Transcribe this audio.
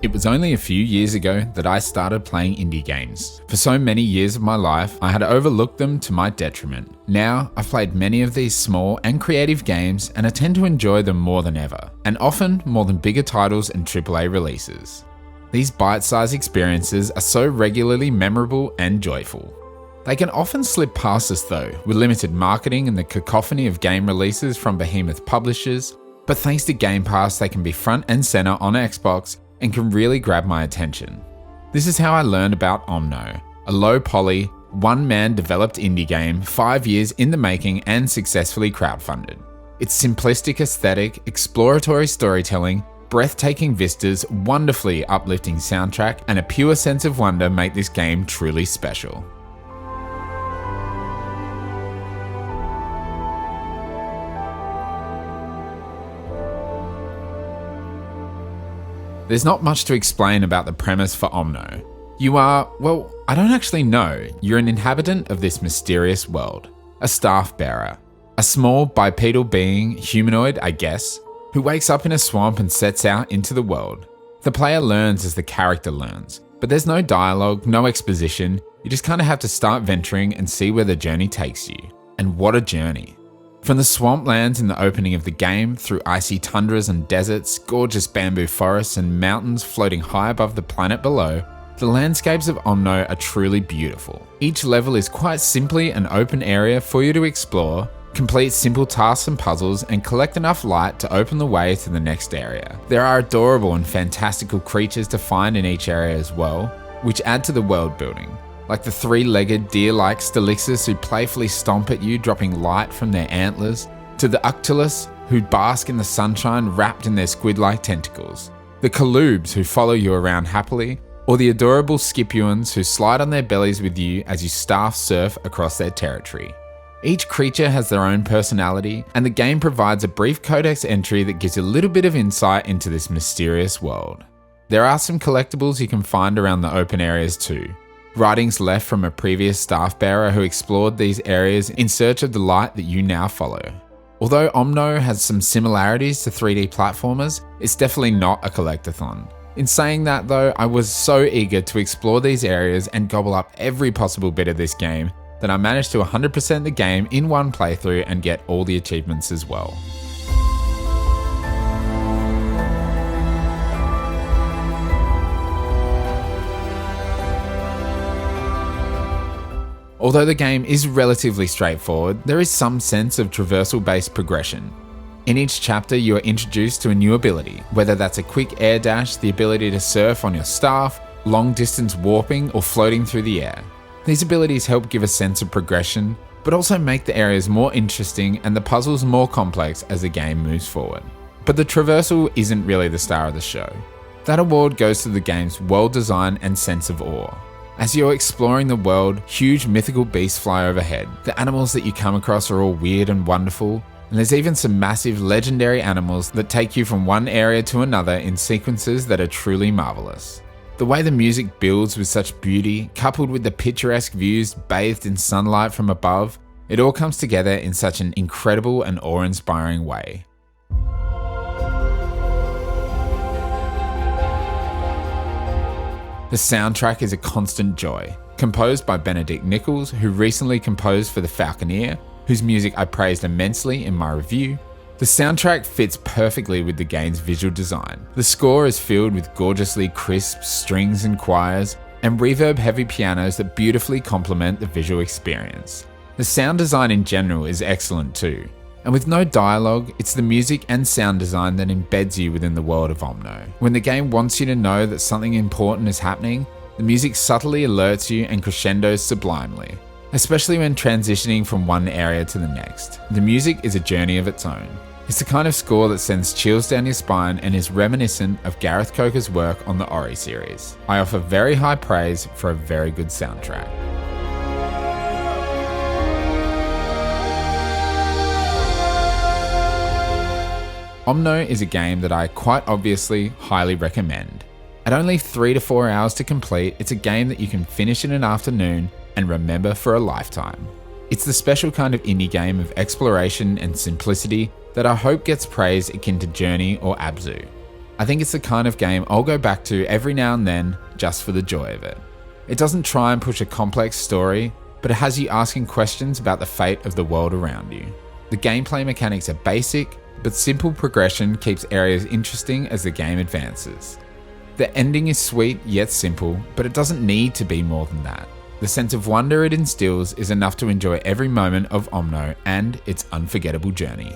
It was only a few years ago that I started playing indie games. For so many years of my life, I had overlooked them to my detriment. Now, I've played many of these small and creative games and I tend to enjoy them more than ever, and often more than bigger titles and AAA releases. These bite-sized experiences are so regularly memorable and joyful. They can often slip past us though, with limited marketing and the cacophony of game releases from behemoth publishers, but thanks to Game Pass they can be front and center on Xbox and can really grab my attention. This is how I learned about Omno, a low-poly, one-man developed indie game 5 years in the making and successfully crowdfunded. Its simplistic aesthetic, exploratory storytelling, breathtaking vistas, wonderfully uplifting soundtrack, and a pure sense of wonder make this game truly special. There's not much to explain about the premise for Omno. You are, well, I don't actually know. You're an inhabitant of this mysterious world. A staff bearer. A small bipedal being, humanoid I guess, who wakes up in a swamp and sets out into the world. The player learns as the character learns, but there's no dialogue, no exposition. You just kind of have to start venturing and see where the journey takes you. And what a journey. From the swamplands in the opening of the game, through icy tundras and deserts, gorgeous bamboo forests and mountains floating high above the planet below, the landscapes of Omno are truly beautiful. Each level is quite simply an open area for you to explore, complete simple tasks and puzzles, and collect enough light to open the way to the next area. There are adorable and fantastical creatures to find in each area as well, which add to the world building. Like the three-legged deer-like Stalixus who playfully stomp at you, dropping light from their antlers, to the Uctulus who bask in the sunshine wrapped in their squid-like tentacles, the Caloobs who follow you around happily, or the adorable Scipions who slide on their bellies with you as you staff surf across their territory. Each creature has their own personality, and the game provides a brief codex entry that gives a little bit of insight into this mysterious world. There are some collectibles you can find around the open areas too. Writings left from a previous staff bearer who explored these areas in search of the light that you now follow. Although Omno has some similarities to 3D platformers, it's definitely not a collectathon. In saying that though, I was so eager to explore these areas and gobble up every possible bit of this game that I managed to 100% the game in one playthrough and get all the achievements as well. Although the game is relatively straightforward, there is some sense of traversal-based progression. In each chapter, you are introduced to a new ability, whether that's a quick air dash, the ability to surf on your staff, long-distance warping, or floating through the air. These abilities help give a sense of progression, but also make the areas more interesting and the puzzles more complex as the game moves forward. But the traversal isn't really the star of the show. That award goes to the game's world design and sense of awe. As you're exploring the world, huge mythical beasts fly overhead. The animals that you come across are all weird and wonderful, and there's even some massive legendary animals that take you from one area to another in sequences that are truly marvelous. The way the music builds with such beauty, coupled with the picturesque views bathed in sunlight from above, it all comes together in such an incredible and awe-inspiring way. The soundtrack is a constant joy. Composed by Benedict Nichols, who recently composed for The Falconeer, whose music I praised immensely in my review, the soundtrack fits perfectly with the game's visual design. The score is filled with gorgeously crisp strings and choirs, and reverb-heavy pianos that beautifully complement the visual experience. The sound design in general is excellent too. And with no dialogue, it's the music and sound design that embeds you within the world of Omno. When the game wants you to know that something important is happening, the music subtly alerts you and crescendos sublimely, especially when transitioning from one area to the next. The music is a journey of its own. It's the kind of score that sends chills down your spine and is reminiscent of Gareth Coker's work on the Ori series. I offer very high praise for a very good soundtrack. Omno is a game that I quite obviously highly recommend. At only 3 to 4 hours to complete, it's a game that you can finish in an afternoon and remember for a lifetime. It's the special kind of indie game of exploration and simplicity that I hope gets praise akin to Journey or Abzu. I think it's the kind of game I'll go back to every now and then just for the joy of it. It doesn't try and push a complex story, but it has you asking questions about the fate of the world around you. The gameplay mechanics are basic, but simple progression keeps areas interesting as the game advances. The ending is sweet yet simple, but it doesn't need to be more than that. The sense of wonder it instills is enough to enjoy every moment of Omno and its unforgettable journey.